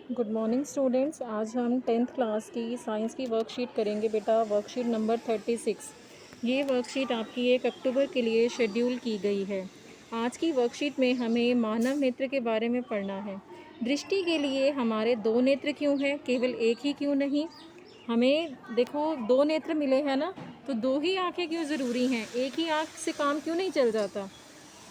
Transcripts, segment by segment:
Good morning students. आज हम tenth class की साइंस की वर्कशीट करेंगे बेटा, वर्कशीट नंबर 36। ये वर्कशीट आपकी 1 अक्टूबर के लिए शेड्यूल की गई है। आज की वर्कशीट में हमें मानव नेत्र के बारे में पढ़ना है। दृष्टि के लिए हमारे 2 नेत्र क्यों हैं, केवल एक ही क्यों नहीं? हमें देखो 2 नेत्र मिले हैं ना, तो 2 ही आँखें क्यों ज़रूरी हैं? एक ही आँख से काम क्यों नहीं चल जाता?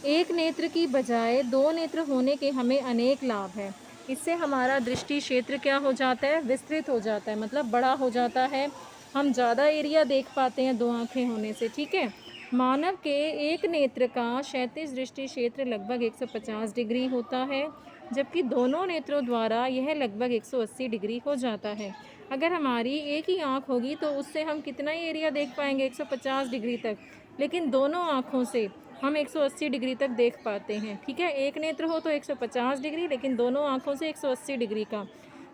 एक नेत्र की बजाय 2 नेत्र होने के हमें अनेक लाभ हैं। इससे हमारा दृष्टि क्षेत्र क्या हो जाता है, विस्तृत हो जाता है, मतलब बड़ा हो जाता है। हम ज़्यादा एरिया देख पाते हैं 2 आँखें होने से, ठीक है। मानव के एक नेत्र का क्षैतिज दृष्टि क्षेत्र लगभग 150 डिग्री होता है, जबकि दोनों नेत्रों द्वारा यह लगभग 180 डिग्री हो जाता है। अगर हमारी एक ही आँख होगी तो उससे हम कितना ही एरिया देख पाएंगे, 150 डिग्री तक, लेकिन दोनों आँखों से हम 180 डिग्री तक देख पाते हैं, ठीक है। एक नेत्र हो तो 150 डिग्री, लेकिन दोनों आँखों से 180 डिग्री का।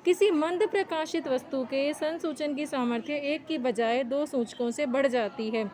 किसी मंद प्रकाशित वस्तु के संसूचन की सामर्थ्य एक की बजाय 2 सूचकों से बढ़ जाती है।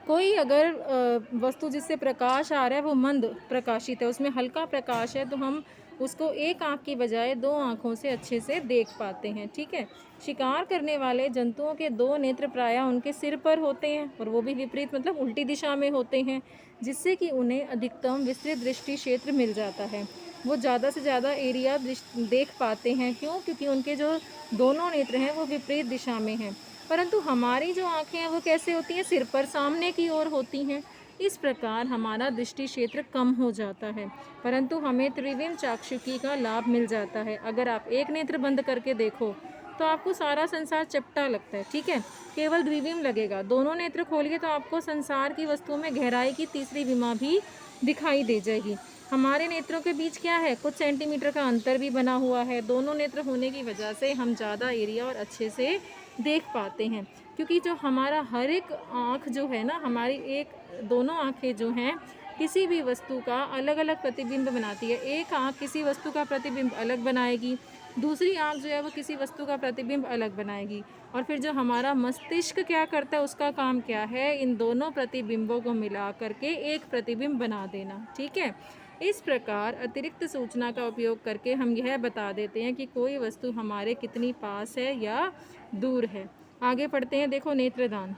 कोई अगर वस्तु जिससे प्रकाश आ रहा है वो मंद प्रकाशित है, उसमें हल्का प्रकाश है, तो हम उसको एक आँख की बजाय 2 आँखों से अच्छे से देख पाते हैं, ठीक है। शिकार करने वाले जंतुओं के 2 नेत्र प्रायः उनके सिर पर होते हैं, और वो भी विपरीत मतलब उल्टी दिशा में होते हैं, जिससे कि उन्हें अधिकतम विस्तृत दृष्टि क्षेत्र मिल जाता है। वो ज़्यादा से ज़्यादा एरिया देख पाते हैं। क्यों? क्योंकि उनके जो दोनों नेत्र हैं वो विपरीत दिशा में हैं। परंतु हमारी जो आँखें हैं वो कैसे होती हैं, सिर पर सामने की ओर होती हैं। इस प्रकार हमारा दृष्टि क्षेत्र कम हो जाता है, परंतु हमें त्रिविम चाक्षुषी का लाभ मिल जाता है। अगर आप एक नेत्र बंद करके देखो तो आपको सारा संसार चपटा लगता है, ठीक है, केवल द्विविम लगेगा। दोनों नेत्र खोलिए तो आपको संसार की वस्तुओं में गहराई की तीसरी विमा भी दिखाई दे जाएगी। हमारे नेत्रों के बीच क्या है, कुछ सेंटीमीटर का अंतर भी बना हुआ है। दोनों नेत्र होने की वजह से हम ज़्यादा एरिया और अच्छे से देख पाते हैं, क्योंकि जो हमारा हर एक आँख जो है ना, हमारी एक दोनों आँखें जो हैं किसी भी वस्तु का अलग अलग प्रतिबिंब बनाती है। एक आँख किसी वस्तु का प्रतिबिंब अलग बनाएगी, दूसरी आँख जो है वो किसी वस्तु का प्रतिबिंब अलग बनाएगी। और फिर जो हमारा मस्तिष्क क्या करता है, उसका काम क्या है, इन दोनों प्रतिबिंबों को मिला करके एक प्रतिबिंब बना देना, ठीक है। इस प्रकार अतिरिक्त सूचना का उपयोग करके हम यह बता देते हैं कि कोई वस्तु हमारे कितनी पास है या दूर है। आगे पढ़ते हैं। देखो, नेत्रदान।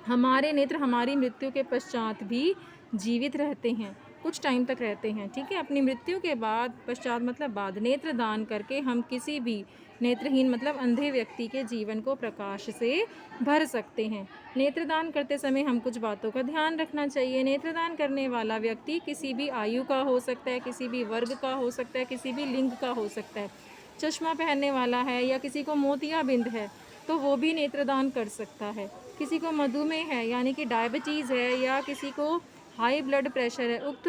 हमारे नेत्र हमारी मृत्यु के पश्चात भी जीवित रहते हैं, कुछ टाइम तक रहते हैं, ठीक है। अपनी मृत्यु के बाद, पश्चात मतलब बाद, नेत्र दान करके हम किसी भी नेत्रहीन मतलब अंधे व्यक्ति के जीवन को प्रकाश से भर सकते हैं। नेत्रदान करते समय हम कुछ बातों का ध्यान रखना चाहिए। नेत्रदान करने वाला व्यक्ति किसी भी आयु का हो सकता है, किसी भी वर्ग का हो सकता है, किसी भी लिंग का हो सकता है। चश्मा पहनने वाला है या किसी को मोतियाबिंद है तो वो भी नेत्रदान कर सकता है। किसी को मधुमेह है यानी कि डायबिटीज़ है, या किसी को हाई ब्लड प्रेशर है, उक्त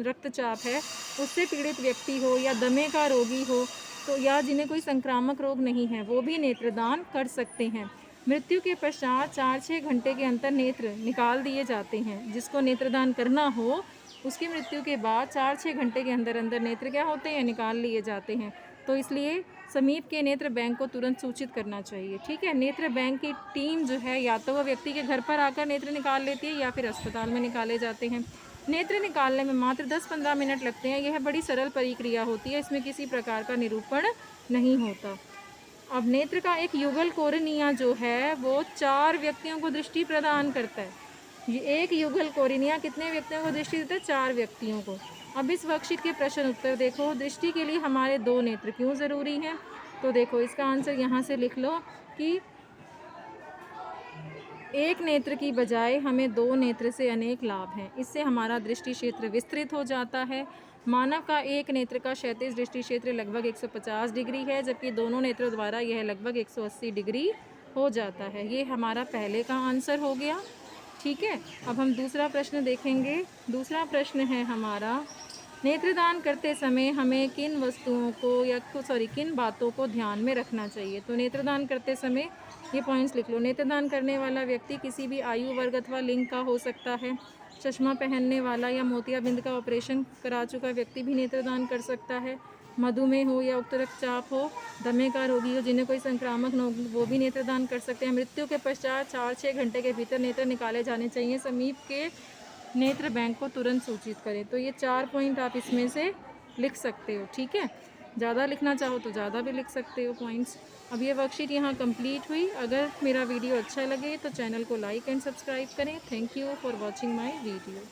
रक्तचाप है, उससे पीड़ित व्यक्ति हो, या दमे का रोगी हो, तो या जिन्हें कोई संक्रामक रोग नहीं है, वो भी नेत्रदान कर सकते हैं। मृत्यु के पश्चात 4-6 घंटे के अंतर नेत्र निकाल दिए जाते हैं। जिसको नेत्रदान करना हो उसकी मृत्यु के बाद 4-6 घंटे के अंदर अंदर नेत्र क्या होते हैं, निकाल लिए जाते हैं। तो इसलिए समीप के नेत्र बैंक को तुरंत सूचित करना चाहिए, ठीक है। नेत्र बैंक की टीम जो है या तो वह व्यक्ति के घर पर आकर नेत्र निकाल लेती है या फिर अस्पताल में निकाले जाते हैं। नेत्र निकालने में मात्र 10-15 मिनट लगते हैं। यह बड़ी सरल प्रक्रिया होती है, इसमें किसी प्रकार का निरूपण नहीं होता। अब नेत्र का एक युगल कोर्निया जो है वो 4 व्यक्तियों को दृष्टि प्रदान करता है। ये एक युगल कोर्निया कितने व्यक्तियों को दृष्टि देता है? 4 व्यक्तियों को। अब इस वर्कशीट के प्रश्न उत्तर देखो। दृष्टि के लिए हमारे 2 नेत्र क्यों ज़रूरी हैं? तो देखो, इसका आंसर यहाँ से लिख लो कि एक नेत्र की बजाय हमें 2 नेत्र से अनेक लाभ हैं। इससे हमारा दृष्टि क्षेत्र विस्तृत हो जाता है। मानव का एक नेत्र का क्षैतिज दृष्टि क्षेत्र लगभग 150 डिग्री है, जबकि दोनों नेत्रों द्वारा यह लगभग 180 डिग्री हो जाता है। ये हमारा पहले का आंसर हो गया, ठीक है। अब हम दूसरा प्रश्न देखेंगे। दूसरा प्रश्न है हमारा, नेत्रदान करते समय हमें किन वस्तुओं को या किन बातों को ध्यान में रखना चाहिए? तो नेत्रदान करते समय ये पॉइंट्स लिख लो। नेत्रदान करने वाला व्यक्ति किसी भी आयु वर्ग अथवा लिंग का हो सकता है। चश्मा पहनने वाला या मोतियाबिंद का ऑपरेशन करा चुका व्यक्ति भी नेत्रदान कर सकता है। मधुमेह हो या उक्त रक्तचाप हो, दमे का रोगी हो, जिन्हें कोई संक्रामक न हो, वो भी नेत्रदान कर सकते हैं। मृत्यु के पश्चात 4-6 घंटे के भीतर नेत्र निकाले जाने चाहिए। समीप के नेत्र बैंक को तुरंत सूचित करें। तो ये 4 पॉइंट आप इसमें से लिख सकते हो, ठीक है। ज़्यादा लिखना चाहो तो ज़्यादा भी लिख सकते हो पॉइंट्स। अब ये वर्कशीट यहाँ कंप्लीट हुई। अगर मेरा वीडियो अच्छा लगे तो चैनल को लाइक एंड सब्सक्राइब करें। Thank you for watching my video.